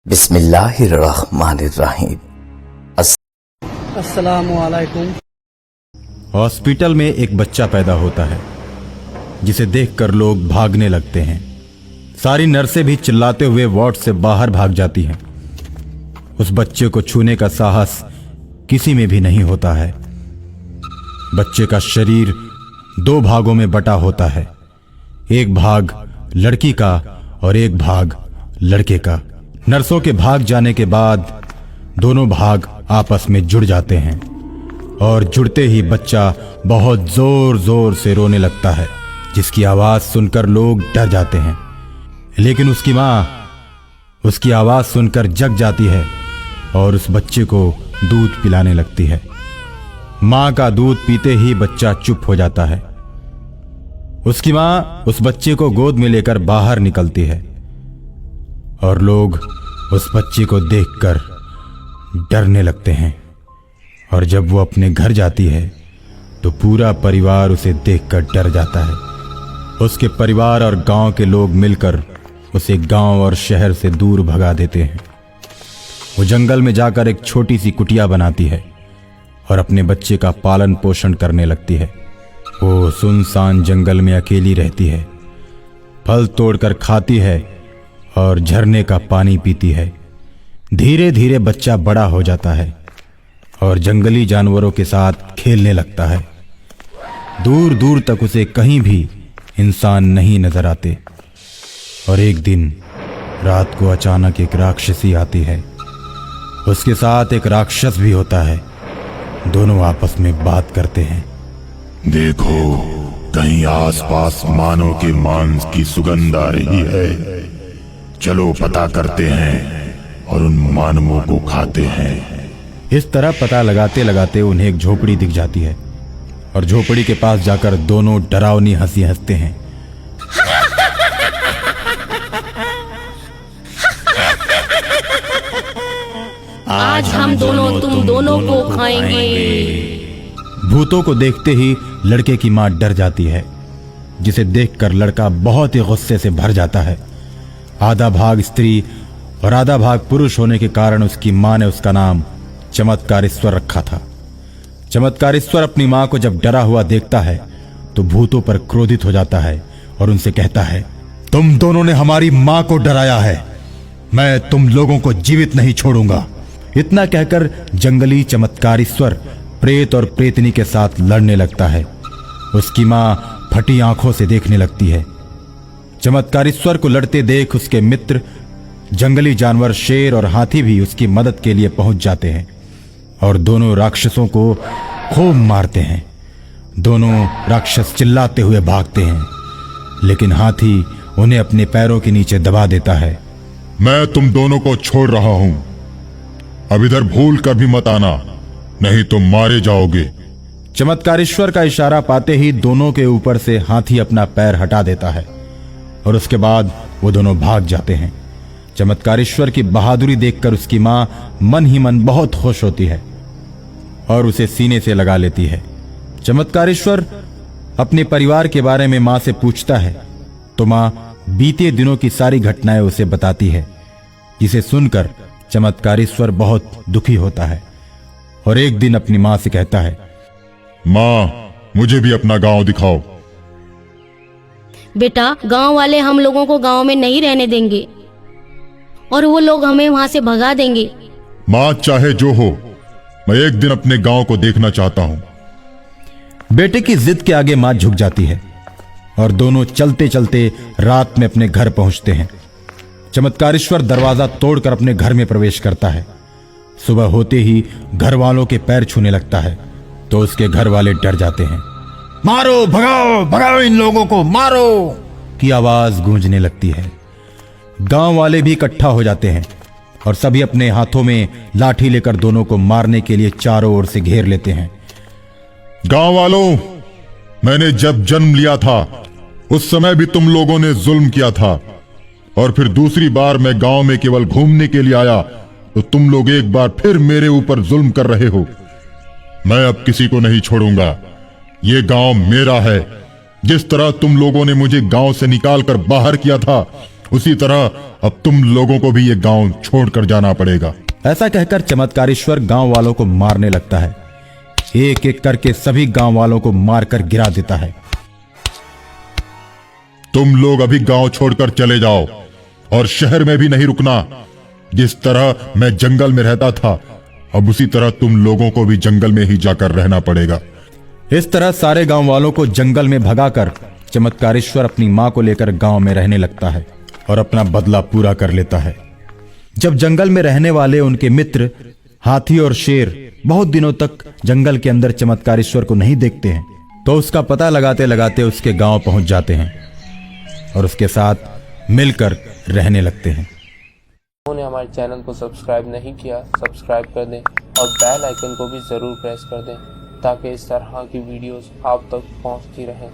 बिस्मिल्लाहिर्रहमानिर्रहीम। अस्सलामुअलैकुम। हॉस्पिटल में एक बच्चा पैदा होता है जिसे देखकर लोग भागने लगते हैं। सारी नर्सें भी चिल्लाते हुए वार्ड से बाहर भाग जाती हैं। उस बच्चे को छूने का साहस किसी में भी नहीं होता है। बच्चे का शरीर 2 भागों में बटा होता है, एक भाग लड़की का और एक भाग लड़के का। नर्सों के भाग जाने के बाद दोनों भाग आपस में जुड़ जाते हैं और जुड़ते ही बच्चा बहुत जोर जोर से रोने लगता है, जिसकी आवाज सुनकर लोग डर जाते हैं। लेकिन उसकी माँ उसकी आवाज सुनकर जग जाती है और उस बच्चे को दूध पिलाने लगती है। माँ का दूध पीते ही बच्चा चुप हो जाता है। उसकी माँ उस बच्चे को गोद में लेकर बाहर निकलती है और लोग उस बच्चे को देखकर डरने लगते हैं। और जब वो अपने घर जाती है तो पूरा परिवार उसे देखकर डर जाता है। उसके परिवार और गांव के लोग मिलकर उसे गांव और शहर से दूर भगा देते हैं। वो जंगल में जाकर एक छोटी सी कुटिया बनाती है और अपने बच्चे का पालन पोषण करने लगती है। वो सुनसान जंगल में अकेली रहती है, फल तोड़कर खाती है और झरने का पानी पीती है। धीरे धीरे बच्चा बड़ा हो जाता है और जंगली जानवरों के साथ खेलने लगता है। दूर दूर तक उसे कहीं भी इंसान नहीं नजर आते। और एक दिन रात को अचानक एक राक्षसी आती है। उसके साथ एक राक्षस भी होता है। दोनों आपस में बात करते हैं। देखो, कहीं आसपास मानव के मांस की सुगंध आ रही है। चलो पता करते हैं और उन मानवों को खाते हैं। इस तरह पता लगाते लगाते उन्हें एक झोपड़ी दिख जाती है और झोपड़ी के पास जाकर दोनों डरावनी हंसी हंसते हैं। आज हम दोनों तुम दोनों को खाएंगे। भूतों को देखते ही लड़के की मां डर जाती है, जिसे देखकर लड़का बहुत ही गुस्से से भर जाता है। आधा भाग स्त्री और आधा भाग पुरुष होने के कारण उसकी मां ने उसका नाम चमत्कारेश्वर रखा था। चमत्कारेश्वर अपनी मां को जब डरा हुआ देखता है तो भूतों पर क्रोधित हो जाता है और उनसे कहता है, तुम दोनों ने हमारी मां को डराया है, मैं तुम लोगों को जीवित नहीं छोड़ूंगा। इतना कहकर जंगली चमत्कारेश्वर प्रेत और प्रेतनी के साथ लड़ने लगता है। उसकी मां फटी आंखों से देखने लगती है। चमत्कारेश्वर को लड़ते देख उसके मित्र जंगली जानवर शेर और हाथी भी उसकी मदद के लिए पहुंच जाते हैं और दोनों राक्षसों को खूब मारते हैं। दोनों राक्षस चिल्लाते हुए भागते हैं, लेकिन हाथी उन्हें अपने पैरों के नीचे दबा देता है। मैं तुम दोनों को छोड़ रहा हूं, अब इधर भूल कर भी मत आना, नहीं तो मारे जाओगे। चमत्कारेश्वर का इशारा पाते ही दोनों के ऊपर से हाथी अपना पैर हटा देता है और उसके बाद वो दोनों भाग जाते हैं। चमत्कारेश्वर की बहादुरी देखकर उसकी मां मन ही मन बहुत खुश होती है और उसे सीने से लगा लेती है। चमत्कारेश्वर अपने परिवार के बारे में मां से पूछता है तो मां बीते दिनों की सारी घटनाएं उसे बताती है, जिसे सुनकर चमत्कारेश्वर बहुत दुखी होता है और एक दिन अपनी मां से कहता है, मां, मुझे भी अपना गांव दिखाओ। बेटा, गांव वाले हम लोगों को गांव में नहीं रहने देंगे और वो लोग हमें वहां से भगा देंगे। मां, चाहे जो हो, मैं एक दिन अपने गांव को देखना चाहता हूं। बेटे की जिद के आगे मां झुक जाती है और दोनों चलते चलते रात में अपने घर पहुंचते हैं। चमत्कारेश्वर दरवाजा तोड़कर अपने घर में प्रवेश करता है। सुबह होते ही घर वालों के पैर छूने लगता है तो उसके घर वाले डर जाते हैं। मारो, भगाओ भगाओ, इन लोगों को मारो की आवाज गूंजने लगती है। गांव वाले भी इकट्ठा हो जाते हैं और सभी अपने हाथों में लाठी लेकर दोनों को मारने के लिए चारों ओर से घेर लेते हैं। गांव वालों, मैंने जब जन्म लिया था उस समय भी तुम लोगों ने जुल्म किया था, और फिर दूसरी बार मैं गांव में केवल घूमने के लिए आया तो तुम लोग एक बार फिर मेरे ऊपर जुल्म कर रहे हो। मैं अब किसी को नहीं छोड़ूंगा, ये गांव मेरा है। जिस तरह तुम लोगों ने मुझे गांव से निकालकर बाहर किया था, उसी तरह अब तुम लोगों को भी ये गांव छोड़कर जाना पड़ेगा। ऐसा कहकर चमत्कारेश्वर गांव वालों को मारने लगता है। एक एक करके सभी गांव वालों को मारकर गिरा देता है। तुम लोग अभी गांव छोड़कर चले जाओ और शहर में भी नहीं रुकना। जिस तरह मैं जंगल में रहता था, अब उसी तरह तुम लोगों को भी जंगल में ही जाकर रहना पड़ेगा। इस तरह सारे गांव वालों को जंगल में भगाकर चमत्कारेश्वर अपनी मां को लेकर गांव में रहने लगता है और अपना बदला पूरा कर लेता है। जब जंगल में रहने वाले उनके मित्र हाथी और शेर बहुत दिनों तक जंगल के अंदर चमत्कारेश्वर को नहीं देखते हैं, तो उसका पता लगाते लगाते उसके गांव पहुंच जाते हैं और उसके साथ मिलकर रहने लगते हैं। उन्होंने हमारे चैनल को सब्सक्राइब नहीं किया, सब्सक्राइब कर दें और बेल आइकन को भी ज़रूर प्रेस कर दें ताकि इस तरह की वीडियोस आप तक पहुंचती रहें।